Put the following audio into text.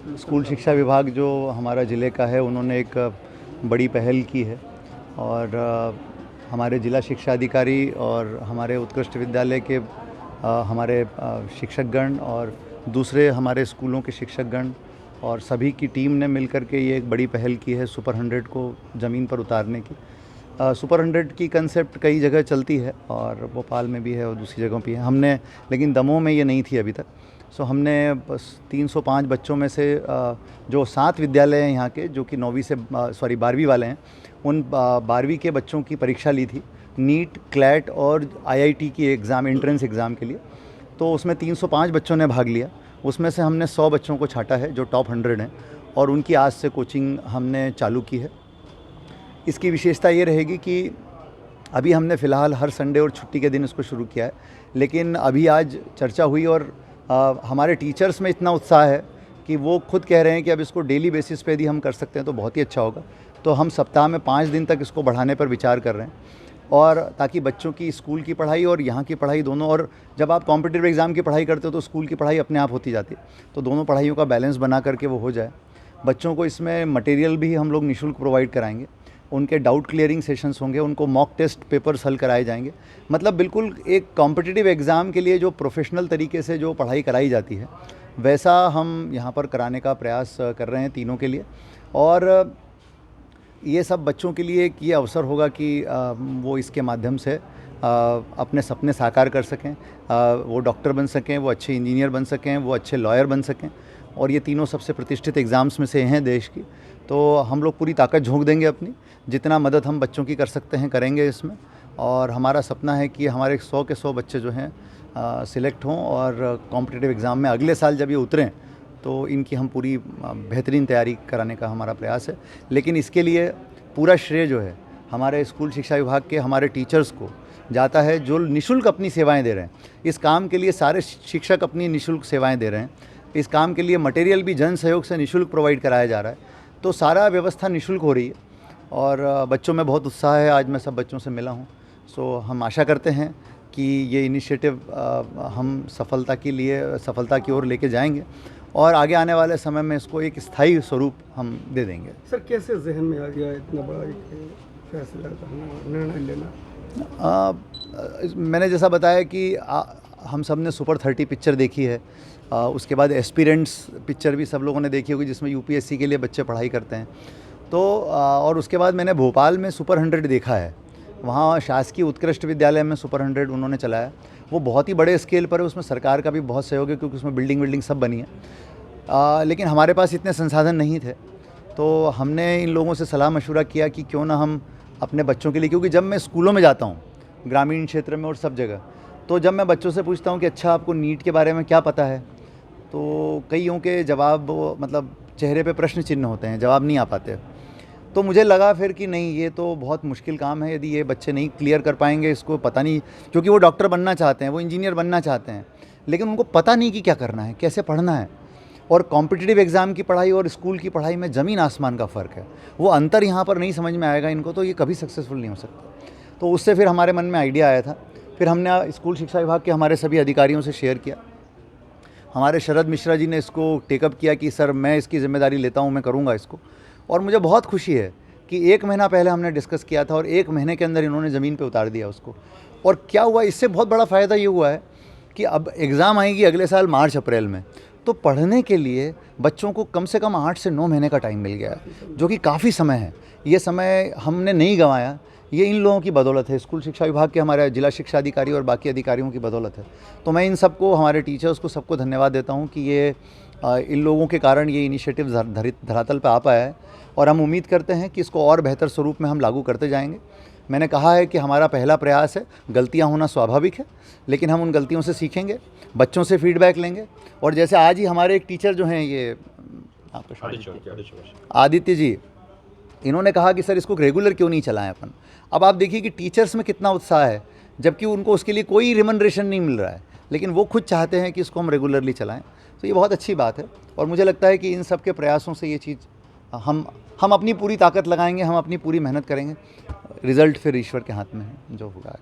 School शिक्षा विभाग जो हमारा ज़िले का है, उन्होंने एक बड़ी पहल की है और हमारे जिला शिक्षा अधिकारी और हमारे उत्कृष्ट विद्यालय के हमारे शिक्षकगण और दूसरे हमारे स्कूलों के शिक्षकगण और सभी की टीम ने मिलकर के ये एक बड़ी पहल की है सुपर 100 को ज़मीन पर उतारने की। सुपर 100 की कंसेप्ट कई जगह चलती है और भोपाल में भी है और दूसरी जगहों पे है। हमने लेकिन दमोह में ये नहीं थी अभी तक। सो हमने बस 305 बच्चों में से जो 7 विद्यालय हैं यहाँ के, जो कि 9वीं से 12वीं वाले हैं, उन 12वीं के बच्चों की परीक्षा ली थी नीट, क्लैट और IIT की एग्ज़ाम, एंट्रेंस एग्ज़ाम के लिए। तो उसमें 305 बच्चों ने भाग लिया। उसमें से हमने 100 बच्चों को छांटा है जो टॉप 100 हैं और उनकी आज से कोचिंग हमने चालू की है। इसकी विशेषता ये रहेगी कि अभी हमने फ़िलहाल हर संडे और छुट्टी के दिन इसको शुरू किया है, लेकिन अभी आज चर्चा हुई और हमारे टीचर्स में इतना उत्साह है कि वो खुद कह रहे हैं कि अब इसको डेली बेसिस पे यदि हम कर सकते हैं तो बहुत ही अच्छा होगा। तो हम सप्ताह में 5 दिन तक इसको बढ़ाने पर विचार कर रहे हैं और ताकि बच्चों की स्कूल की पढ़ाई और यहाँ की पढ़ाई दोनों, और जब आप कॉम्पिटिटिव एग्ज़ाम की पढ़ाई करते हो तो स्कूल की पढ़ाई अपने आप होती जाती है, तो दोनों पढ़ाइयों का बैलेंस बना करके वो हो जाए। बच्चों को इसमें मटेरियल भी हम लोग निःशुल्क प्रोवाइड कराएंगे, उनके डाउट क्लियरिंग सेशंस होंगे, उनको मॉक टेस्ट पेपर्स हल कराए जाएंगे। मतलब बिल्कुल एक कॉम्पिटिटिव एग्ज़ाम के लिए जो प्रोफेशनल तरीके से जो पढ़ाई कराई जाती है वैसा हम यहाँ पर कराने का प्रयास कर रहे हैं तीनों के लिए। और ये सब बच्चों के लिए एक ये अवसर होगा कि वो इसके माध्यम से अपने सपने साकार कर सकें, वो डॉक्टर बन सकें, वो अच्छे इंजीनियर बन सकें, वो अच्छे लॉयर बन सकें। और ये तीनों सबसे प्रतिष्ठित एग्ज़ाम्स में से हैं देश की। तो हम लोग पूरी ताकत झोंक देंगे अपनी, जितना मदद हम बच्चों की कर सकते हैं करेंगे इसमें। और हमारा सपना है कि हमारे 100 के 100 बच्चे जो हैं सिलेक्ट हों और कॉम्पिटिटिव एग्ज़ाम में अगले साल जब ये उतरें तो इनकी हम पूरी बेहतरीन तैयारी कराने का हमारा प्रयास है। लेकिन इसके लिए पूरा श्रेय जो है हमारे स्कूल शिक्षा विभाग के हमारे टीचर्स को जाता है, जो निःशुल्क अपनी सेवाएं दे रहे हैं। इस काम के लिए सारे शिक्षक अपनी निःशुल्क सेवाएं दे रहे हैं। इस काम के लिए मटेरियल भी जन सहयोग से निःशुल्क प्रोवाइड कराया जा रहा है। तो सारा व्यवस्था निःशुल्क हो रही है और बच्चों में बहुत उत्साह है। आज मैं सब बच्चों से मिला हूँ। सो हम आशा करते हैं कि ये इनिशिएटिव हम सफलता की ओर लेके जाएंगे और आगे आने वाले समय में इसको एक स्थायी स्वरूप हम दे देंगे। सर, कैसे जहन में आ गया इतना बड़ा एक फैसला करना, निर्णय लेना? मैंने जैसा बताया कि हम सब ने सुपर 30 पिक्चर देखी है। उसके बाद एस्पिरेंट्स पिक्चर भी सब लोगों ने देखी होगी, जिसमें UPSC के लिए बच्चे पढ़ाई करते हैं। तो और उसके बाद मैंने भोपाल में सुपर 100 देखा है। वहाँ शासकीय उत्कृष्ट विद्यालय में सुपर 100 उन्होंने चलाया। वो बहुत ही बड़े स्केल पर है, उसमें सरकार का भी बहुत सहयोग है क्योंकि उसमें बिल्डिंग सब बनी है। लेकिन हमारे पास इतने संसाधन नहीं थे, तो हमने इन लोगों से सलाह मशवरा किया कि क्यों ना हम अपने बच्चों के लिए, क्योंकि जब मैं स्कूलों में जाता हूँ ग्रामीण क्षेत्र में और सब जगह, तो जब मैं बच्चों से पूछता हूँ कि अच्छा आपको नीट के बारे में क्या पता है, तो कईयों के जवाब मतलब चेहरे पे प्रश्न चिन्ह होते हैं, जवाब नहीं आ पाते। तो मुझे लगा फिर कि नहीं, ये तो बहुत मुश्किल काम है। यदि ये बच्चे नहीं क्लियर कर पाएंगे इसको, पता नहीं, क्योंकि वो डॉक्टर बनना चाहते हैं, वो इंजीनियर बनना चाहते हैं, लेकिन उनको पता नहीं कि क्या करना है, कैसे पढ़ना है। और कॉम्पिटिटिव एग्ज़ाम की पढ़ाई और स्कूल की पढ़ाई में ज़मीन आसमान का फ़र्क है। वो अंतर यहाँ पर नहीं समझ में आएगा इनको, तो ये कभी सक्सेसफुल नहीं हो सकता। तो उससे फिर हमारे मन में आइडिया आया था। फिर हमने स्कूल शिक्षा विभाग के हमारे सभी अधिकारियों से शेयर किया। हमारे शरद मिश्रा जी ने इसको टेकअप किया कि सर मैं इसकी ज़िम्मेदारी लेता हूँ, मैं करूँगा इसको। और मुझे बहुत खुशी है कि 1 महीना पहले हमने डिस्कस किया था और 1 महीने के अंदर इन्होंने ज़मीन पे उतार दिया उसको। और क्या हुआ, इससे बहुत बड़ा फ़ायदा ये हुआ है कि अब एग्ज़ाम आएगी अगले साल मार्च अप्रैल में, तो पढ़ने के लिए बच्चों को कम से कम 8 से 9 महीने का टाइम मिल गया है, जो कि काफ़ी समय है। ये समय हमने नहीं गंवाया, ये इन लोगों की बदौलत है, स्कूल शिक्षा विभाग के हमारे जिला शिक्षा अधिकारी और बाकी अधिकारियों की बदौलत है। तो मैं इन सबको, हमारे टीचर्स को, सबको धन्यवाद देता हूँ कि ये इन लोगों के कारण ये इनिशिएटिव धरातल पर आ पाया है और हम उम्मीद करते हैं कि इसको और बेहतर स्वरूप में हम लागू करते जाएंगे। मैंने कहा है कि हमारा पहला प्रयास है, गलतियां होना स्वाभाविक है, लेकिन हम उन गलतियों से सीखेंगे, बच्चों से फीडबैक लेंगे। और जैसे आज ही हमारे एक टीचर जो हैं, ये आदित्य जी, इन्होंने कहा कि सर इसको रेगुलर क्यों नहीं चलाएं अपन। अब आप देखिए कि टीचर्स में कितना उत्साह है, जबकि उनको उसके लिए कोई रिमनरेशन नहीं मिल रहा है, लेकिन वो खुद चाहते हैं कि इसको हम रेगुलरली चलाएं। तो ये बहुत अच्छी बात है और मुझे लगता है कि इन सब के प्रयासों से ये चीज़ हम अपनी पूरी ताकत लगाएंगे, हम अपनी पूरी मेहनत करेंगे। रिज़ल्ट फिर ईश्वर के हाथ में है, जो होगा।